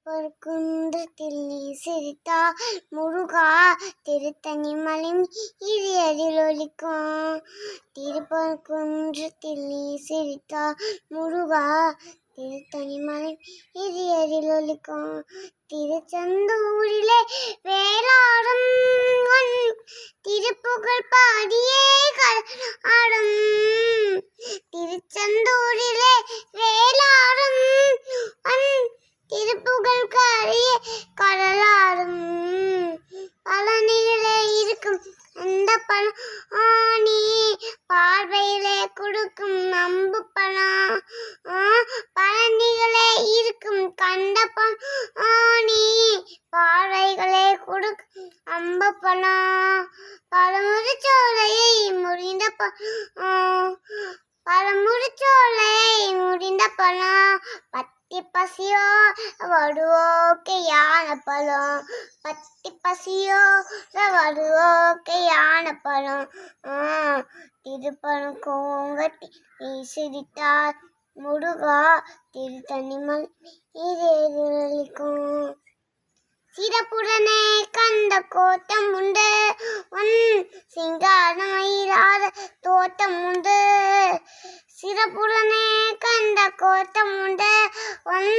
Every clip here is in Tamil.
திருப்பரங்குன்றத்தில் நீ சிரித்தால் முருகா திருத்தணி மலை மீறியதில் ஒலிக்கும். திருப்பரங்குன்றத்தில் நீ சிரித்தால் முருகா திருத்தணி மலை மீறியதில் ஒலிக்கும். திருச்செந்தூரிலே வேலாடும் திருப்புகழ் பாடியே ஆடும். திருச்செந்தூரிலே வேலாடும் திருப்புகழ் காரிய கடலாடும். பழனியிலே இருக்கும் அந்த பழானி பார்வையிலே கொடுக்கும் நம்பு பழம். பழனிகளே இருக்கும் கண்ட பழானி பார்வைகளே கொடுக்கும் அம்பு பழம். பழமுதிர்ச்சோலையை முடிந்த பழம் பத்தி பசியோ வருவோக்கே யான பழம். பத்தி பசியோ வருவோக்கே யான பழம். திருப்பரங்குன்றத்தில் நீ சிரித்தால் முருகா திருத்தணி மலை மீறியதில் ஒலிக்கும். சிறப்புடனே கண்ட கோட்டம் உண்டு உன் சிங்காரமயிலாத தோட்டம் உண்டு. சிறப்புடனே கண்ட கோட்டம் உண்டு உன்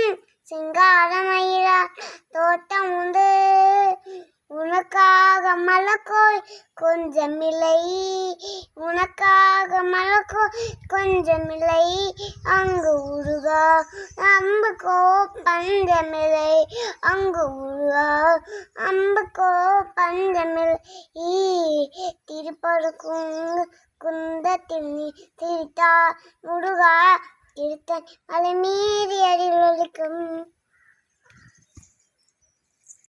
சிங்காரமயிலாத தோட்டம் உண்டு. உனக்காக மலர்கோய் கொஞ்சமில்லை, உனக்காக மலர்கோய் கொஞ்சமில்லை. அங்கு உருகா அம்புக்கோ பஞ்சமில்லை, அங்கு உருகா அம்புக்கோ பஞ்சமில்லை. திருப்பரங்குன்றத்தில் நீ சிரித்தால் முருகா திருத்தணி மலை மீறியதில் ஒலிக்கும்.